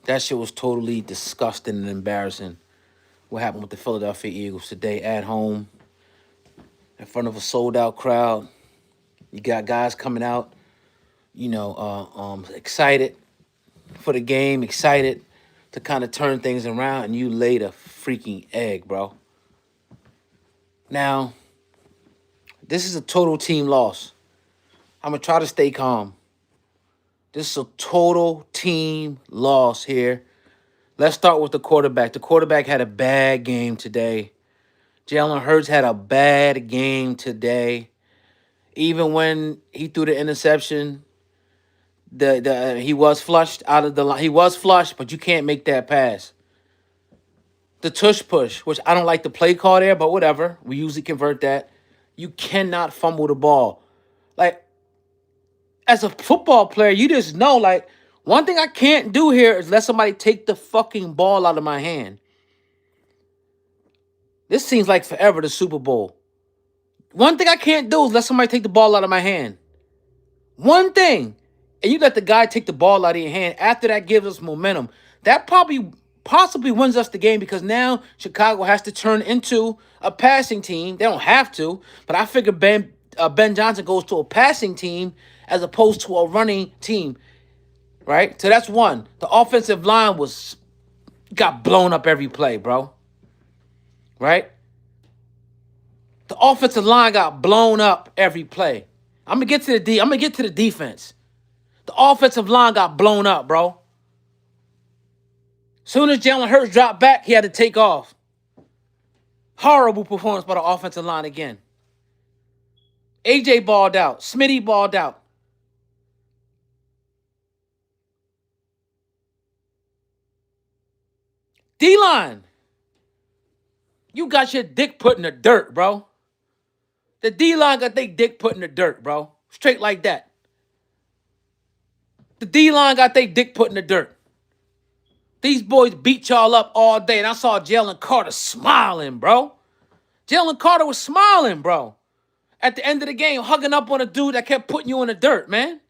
That shit was totally disgusting and embarrassing. What happened with the Philadelphia Eagles today at home in front of a sold out crowd? You got guys coming out, excited for the game, excited to kind of turn things around, and you laid a freaking egg, bro. Now, this is a total team loss. I'm gonna try to stay calm. This is a total team loss here. Let's start with the quarterback. The quarterback had a bad game today. Jalen Hurts had a bad game today. Even when he threw the interception, the he was flushed out of the line. He was flushed, but you can't make that pass. The tush push, which I don't like the play call there, but whatever. We usually convert that. You cannot fumble the ball. Like, as a football player, you just know, like, one thing I can't do here is let somebody take the fucking ball out of my hand. This seems like forever, the Super Bowl. One thing I can't do is let somebody take the ball out of my hand. One thing. And you let the guy take the ball out of your hand. After that gives us momentum. That possibly wins us the game because now Chicago has to turn into a passing team. They don't have to, but I figure Ben Johnson goes to a passing team as opposed to a running team, right? So that's one. The offensive line got blown up every play, bro. Right? The offensive line got blown up every play. I'm gonna get to the defense. The offensive line got blown up, bro. Soon as Jalen Hurts dropped back, he had to take off. Horrible performance by the offensive line again. AJ balled out. Smitty balled out. D-line, you got your dick put in the dirt, bro. The D-line got their dick put in the dirt, bro. Straight like that. The D-line got their dick put in the dirt. These boys beat y'all up all day, and I saw Jalen Carter smiling, bro. Jalen Carter was smiling, bro. At the end of the game, hugging up on a dude that kept putting you in the dirt, man.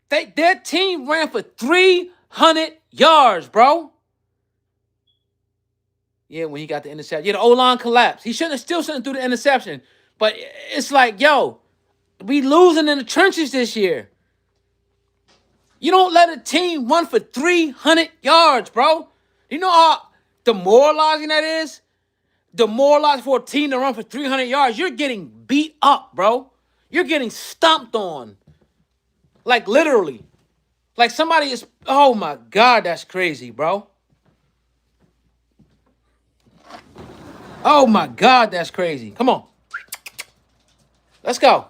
Their team ran for 300 yards, bro. Yeah, when he got the interception. Yeah, the O-line collapsed. He still shouldn't do the interception. But it's like, yo, we losing in the trenches this year. You don't let a team run for 300 yards, bro. You know how demoralizing that is? Demoralized for a team to run for 300 yards. You're getting beat up, bro. You're getting stomped on. Like, literally. Like, somebody is... Oh, my God, that's crazy, bro. Oh, my God, that's crazy. Come on. Let's go.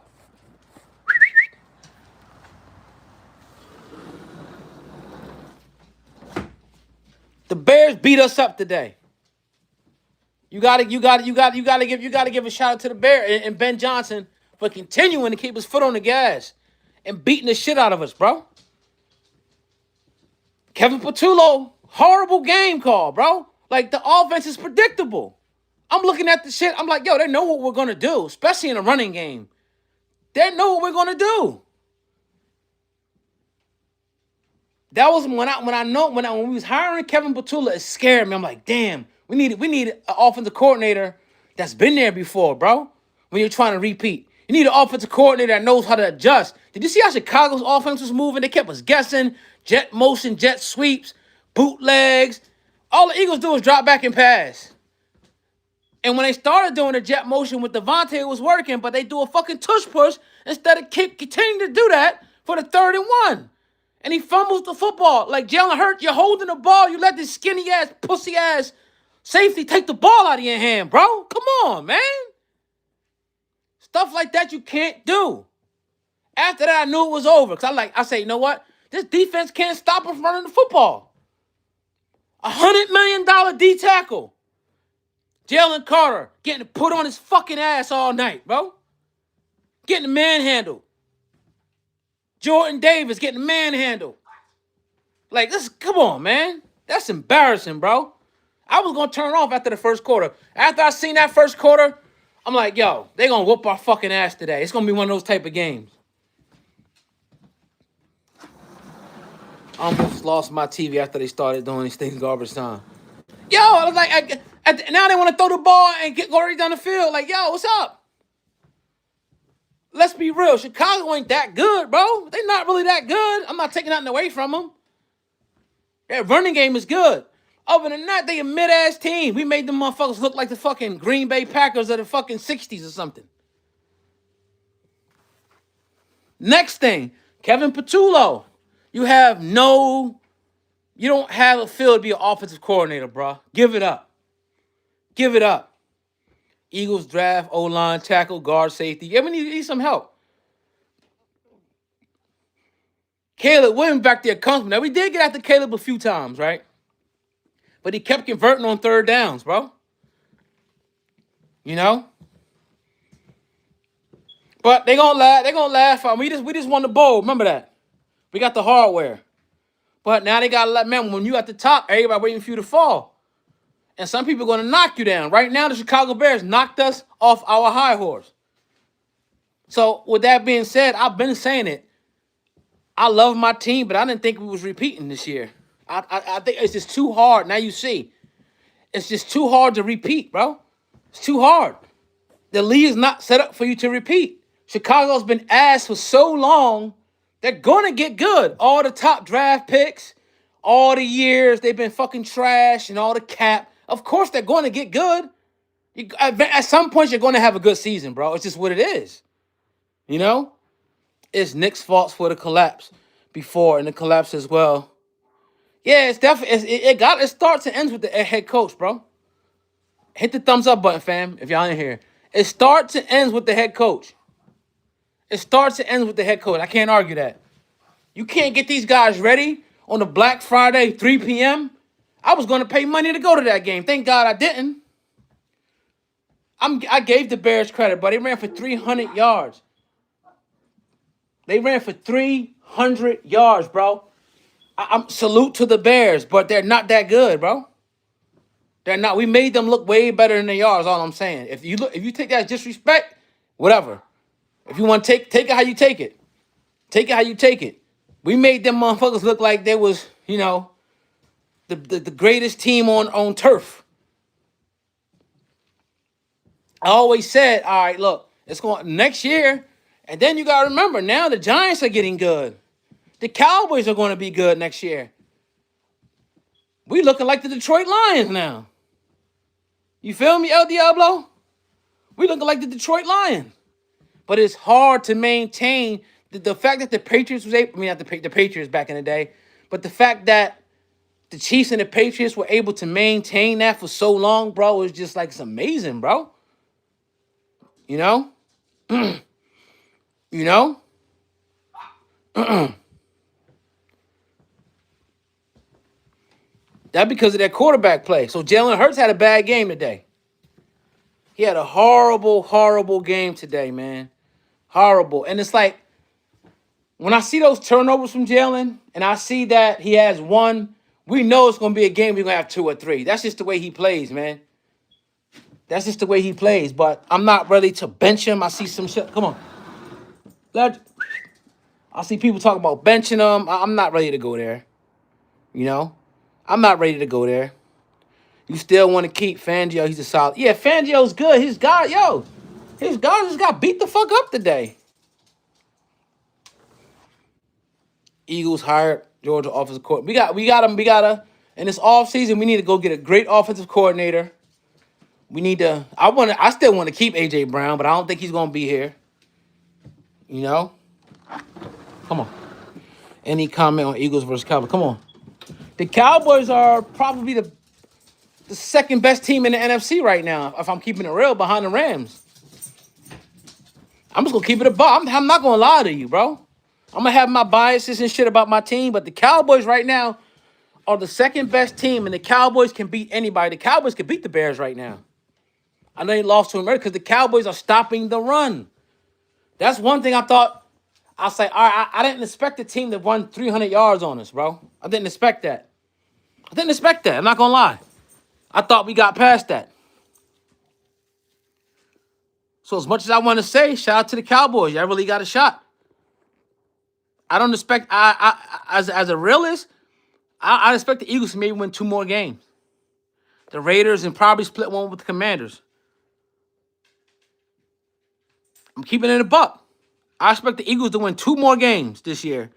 The Bears beat us up today. You gotta give a shout out to the Bear and Ben Johnson for continuing to keep his foot on the gas and beating the shit out of us, bro. Kevin Patullo, horrible game call, bro. Like, the offense is predictable. I'm looking at the shit. I'm like, yo, they know what we're gonna do, especially in a running game. They know what we're gonna do. That was when we was hiring Kevin Patullo, it scared me. I'm like, damn, we need an offensive coordinator that's been there before, bro. When you're trying to repeat, you need an offensive coordinator that knows how to adjust. Did you see how Chicago's offense was moving? They kept us guessing, jet motion, jet sweeps, bootlegs. All the Eagles do is drop back and pass. And when they started doing the jet motion with Devontae, it was working, but they do a fucking tush push instead of continue to do that for the 3rd and 1. And he fumbles the football. Like, Jalen Hurts, you're holding the ball. You let this skinny-ass, pussy-ass safety take the ball out of your hand, bro. Come on, man. Stuff like that you can't do. After that, I knew it was over. Because I say, you know what? This defense can't stop us running the football. $100 million D tackle. Jalen Carter getting put on his fucking ass all night, bro. Getting manhandled. Jordan Davis getting manhandled. Like, come on, man. That's embarrassing, bro. I was going to turn off after the first quarter. After I seen that first quarter, I'm like, yo, they going to whoop our fucking ass today. It's going to be one of those type of games. I almost lost my TV after they started doing these things garbage time. Yo, I was like, now they want to throw the ball and go right down the field. Like, yo, what's up? Let's be real. Chicago ain't that good, bro. They're not really that good. I'm not taking nothing away from them. Their running game is good. Other than that, they a mid-ass team. We made them motherfuckers look like the fucking Green Bay Packers of the fucking 60s or something. Next thing, Kevin Patullo. You don't have a feel to be an offensive coordinator, bro. Give it up. Give it up. Eagles draft, O-line, tackle, guard, safety. Yeah, we need some help. Caleb Williams back there comfortable. Now, we did get after Caleb a few times, right? But he kept converting on third downs, bro. You know? But they gonna laugh. They gonna laugh. We just won the bowl. Remember that. We got the hardware. But now they gotta remember, when you at the top, everybody waiting for you to fall. And some people are gonna knock you down. Right now, the Chicago Bears knocked us off our high horse. So with that being said, I've been saying it. I love my team, but I didn't think we was repeating this year. I think it's just too hard. Now you see. It's just too hard to repeat, bro. It's too hard. The league is not set up for you to repeat. Chicago's been ass for so long, they're going to get good. All the top draft picks, all the years they've been fucking trash and all the cap. Of course they're going to get good. At some point, you're going to have a good season, bro. It's just what it is. You know? It's Nick's fault for the collapse before and the collapse as well. Yeah, it's definitely it starts and ends with the head coach, bro. Hit the thumbs up button, fam, if y'all in here. It starts and ends with the head coach. It starts and ends with the head coach. I can't argue that. You can't get these guys ready on a Black Friday, 3 p.m. I was going to pay money to go to that game. Thank God I didn't. I gave the Bears credit, but they ran for 300 yards. They ran for 300 yards, bro. I'm salute to the Bears, but they're not that good, bro. They're not. We made them look way better than they are. Is all I'm saying. If you take that as disrespect, whatever. If you want to take it how you take it. Take it how you take it. We made them motherfuckers look like they was, the greatest team on turf. I always said, all right, look, it's going next year, and then you gotta remember now the Giants are getting good. The Cowboys are going to be good next year. We looking like the Detroit Lions now. You feel me, El Diablo? We looking like the Detroit Lions. But it's hard to maintain the fact that the Patriots was able, not the Patriots back in the day, but the fact that the Chiefs and the Patriots were able to maintain that for so long, bro, is just like, it's amazing, bro. You know? You know? That's because of that quarterback play. So Jalen Hurts had a bad game today. He had a horrible, horrible game today, man. Horrible. And it's like, when I see those turnovers from Jalen, and I see that he has one, we know it's going to be a game we're going to have 2 or 3. That's just the way he plays, man. That's just the way he plays. But I'm not ready to bench him. I see some shit. Come on. I see people talking about benching him. I'm not ready to go there. You know? I'm not ready to go there. You still want to keep Fangio. He's a solid. Yeah, Fangio's good. His guy just got beat the fuck up today. Eagles hired Georgia offensive coordinator. We gotta, in this offseason, we need to go get a great offensive coordinator. I still want to keep AJ Brown, but I don't think he's gonna be here. You know? Come on. Any comment on Eagles versus Cowboys? Come on. The Cowboys are probably the second best team in the NFC right now, if I'm keeping it real, behind the Rams. I'm just gonna keep it a buck. I'm not gonna lie to you, bro. I'm gonna have my biases and shit about my team, but the Cowboys right now are the second best team, and the Cowboys can beat anybody. The Cowboys can beat the Bears right now. I know they lost to America because the Cowboys are stopping the run. That's one thing I thought. I'll say, all right, I didn't expect the team to run 300 yards on us, bro. I didn't expect that. I'm not gonna lie. I thought we got past that. So as much as I want to say, shout out to the Cowboys. Y'all really got a shot. I don't expect. As a realist, I expect the Eagles to maybe win 2 more games. The Raiders and probably split one with the Commanders. I'm keeping it a buck. I expect the Eagles to win 2 more games this year,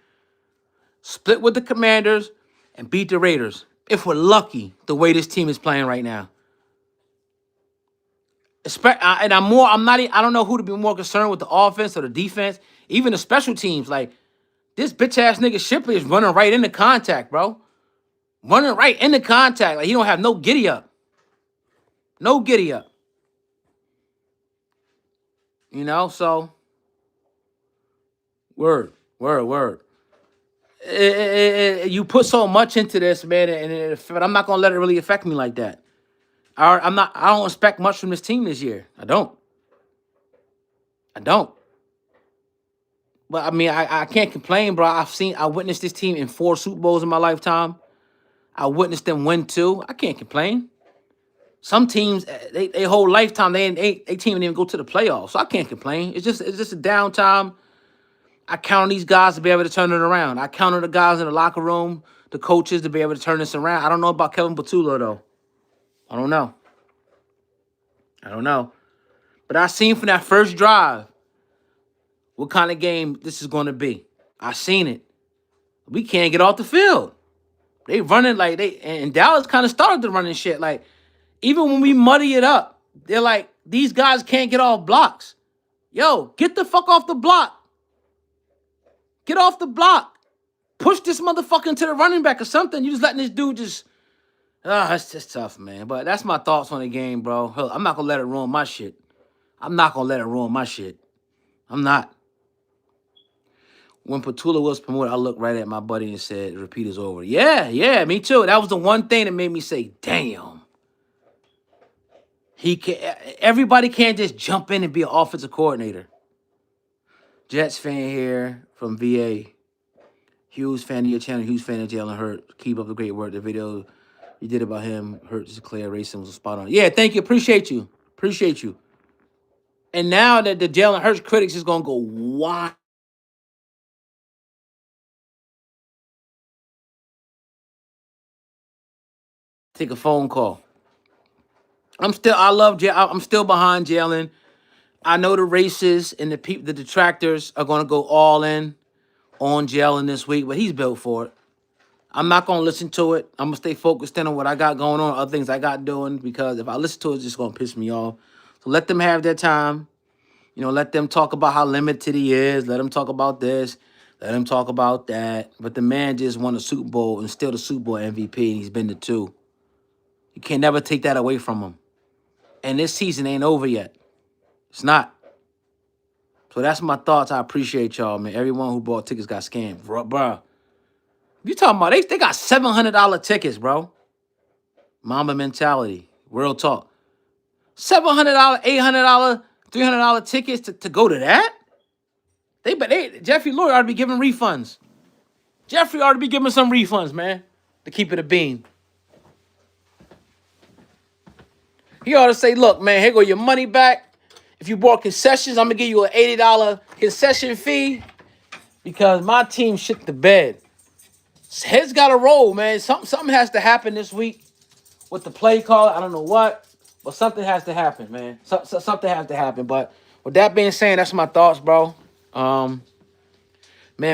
split with the Commanders, and beat the Raiders. If we're lucky, the way this team is playing right now. And I'm more. I'm not. I don't know who to be more concerned with, the offense or the defense, even the special teams. Like this bitch ass nigga Shipley is running right into contact, bro. Running right into contact. Like he don't have no giddy up. No giddy up. You know. So word. You put so much into this, man, but I'm not gonna let it really affect me like that. I'm not. I don't expect much from this team this year. I don't. But I mean, I can't complain, bro. I witnessed this team in 4 Super Bowls in my lifetime. I witnessed them win 2. I can't complain. Some teams, they whole lifetime, they team didn't even go to the playoffs. So I can't complain. It's just a downtime. I count on these guys to be able to turn it around. I count on the guys in the locker room, the coaches to be able to turn this around. I don't know about Kevin Patullo though. I don't know. But I seen from that first drive what kind of game this is going to be. I seen it. We can't get off the field. They running like and Dallas kind of started the running shit. Like, even when we muddy it up, they're like, these guys can't get off blocks. Yo, get the fuck off the block. Get off the block. Push this motherfucker into the running back or something. You just letting this dude just... that's just tough, man. But that's my thoughts on the game, bro. I'm not going to let it ruin my shit. I'm not. When Patullo was promoted, I looked right at my buddy and said, repeat is over. Yeah, me too. That was the one thing that made me say, damn. Everybody can't just jump in and be an offensive coordinator. Jets fan here from VA. Huge fan of your channel, huge fan of Jalen Hurts. Keep up the great work. The video you did about him, Hurts declared racing was spot on. Yeah, thank you. Appreciate you. And now that the Jalen Hurts critics is going to go wild. Take a phone call. I'm still behind Jalen. I know the racists and the detractors are going to go all in on Jalen this week, but he's built for it. I'm not going to listen to it. I'm going to stay focused in on what I got going on, other things I got doing, because if I listen to it, it's just going to piss me off. So let them have their time. You know, let them talk about how limited he is. Let them talk about this. Let him talk about that. But the man just won a Super Bowl and still the Super Bowl MVP, and he's been to 2. You can never take that away from him. And this season ain't over yet. It's not. So that's my thoughts. I appreciate y'all, man. Everyone who bought tickets got scammed. Bro. You talking about they got $700 tickets, bro. Mamba mentality. Real talk. $700, $800, $300 tickets to go to that? Jeffrey Lurie ought to be giving refunds. Jeffrey ought to be giving some refunds, man, to keep it a bean. He ought to say, look, man, here go your money back. If you bought concessions, I'm going to give you an $80 concession fee because my team shit the bed. Heads got to roll, man. Something has to happen this week with the play call. I don't know what, but something has to happen, man. Something has to happen. But with that being said, that's my thoughts, bro. Man,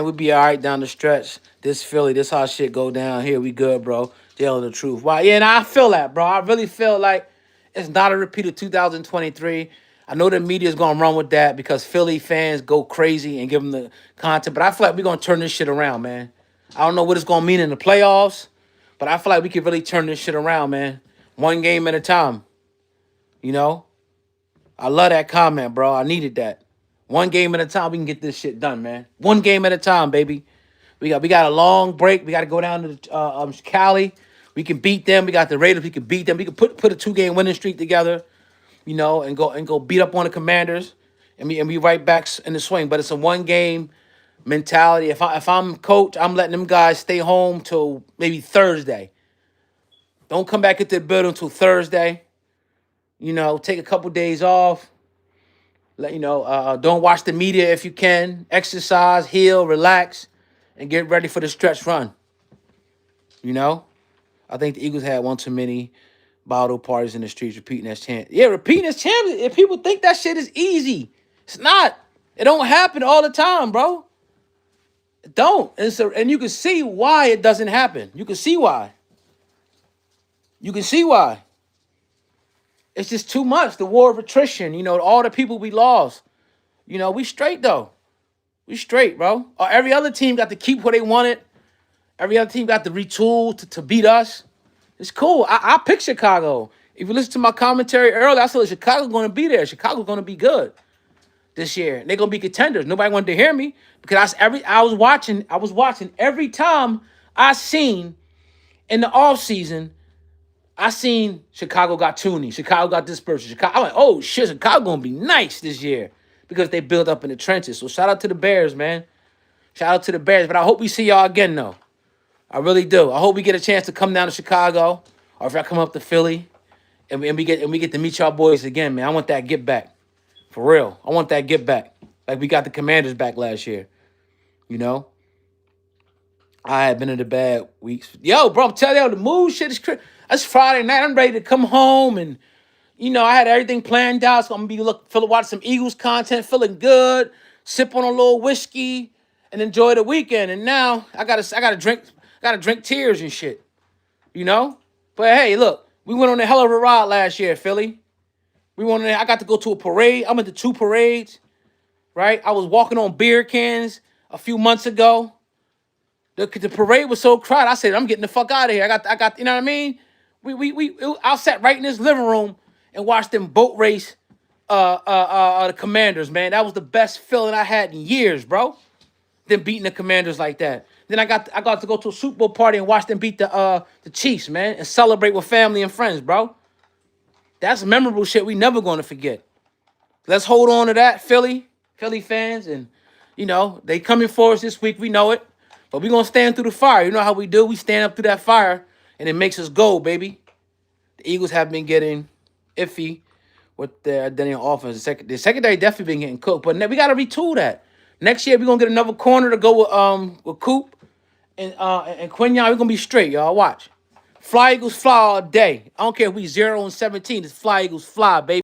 we be all right down the stretch. This Philly, this how shit go down here. We good, bro. Telling the truth. Why? Yeah, and I feel that, bro. I really feel like it's not a repeat of 2023. I know the media's going to run with that because Philly fans go crazy and give them the content. But I feel like we're going to turn this shit around, man. I don't know what it's going to mean in the playoffs, but I feel like we can really turn this shit around, man. One game at a time. You know? I love that comment, bro. I needed that. One game at a time, we can get this shit done, man. One game at a time, baby. We got a long break. We got to go down to Cali. We can beat them. We got the Raiders. We can beat them. We can put a 2-game winning streak together, you know, and go beat up on the Commanders, and be right back in the swing. But it's a 1-game mentality. If I'm coach, I'm letting them guys stay home till maybe Thursday. Don't come back into the building until Thursday. You know, take a couple days off. Don't watch the media if you can. Exercise, heal, relax. and get ready for the stretch run. You know, I think the Eagles had one too many bottle parties in the streets repeating as champs. Yeah, repeating as champs. If people think that shit is easy, it's not. It don't happen all the time, bro. It don't. And you can see why it doesn't happen. You can see why. You can see why. It's just too much. The war of attrition. You know, all the people we lost. You know, we straight though. We straight, bro. Or every other team got to keep what they wanted. Every other team got to retool to beat us. It's cool. I pick Chicago. If you listen to my commentary earlier, I said Chicago's going to be there. Chicago's going to be good this year. They're going to be contenders. Nobody wanted to hear me because I was watching every time I seen in the offseason, I seen Chicago got Tooney. Chicago got this person. Chicago. I'm like, oh shit, Chicago going to be nice this year because they built up in the trenches. So shout out to the Bears, man. Shout out to the Bears. But I hope we see y'all again, though. I really do. I hope we get a chance to come down to Chicago, or if I come up to Philly, and we get to meet y'all boys again, man. I want that get back, for real. I want that get back, like we got the Commanders back last year. You know, I had been in the bad weeks. Yo, bro, I'm telling you, the mood shit is crazy. It's Friday night. I'm ready to come home, and you know, I had everything planned out. So I'm gonna be watching some Eagles content, feeling good, sip on a little whiskey, and enjoy the weekend. And now I gotta drink tears and shit. You know? But hey, look, we went on a hell of a ride last year, Philly. I got to go to a parade. I went to 2 parades, right? I was walking on beer cans a few months ago. The parade was so crowded. I said, I'm getting the fuck out of here. I got, you know what I mean? I sat right in this living room and watched them boat race the Commanders, man. That was the best feeling I had in years, bro. Them beating the Commanders like that. Then I got to go to a Super Bowl party and watch them beat the Chiefs, man, and celebrate with family and friends, bro. That's memorable shit we never going to forget. Let's hold on to that, Philly fans, and you know they coming for us this week. We know it, but we gonna stand through the fire. You know how we do. We stand up through that fire, and it makes us go, baby. The Eagles have been getting iffy with their identity on offense. The secondary definitely been getting cooked, but we got to retool that. Next year, we're going to get another corner to go with Coop and Quinyon. We're going to be straight, y'all. Watch. Fly Eagles fly all day. I don't care if we 0-17. It's Fly Eagles fly, baby.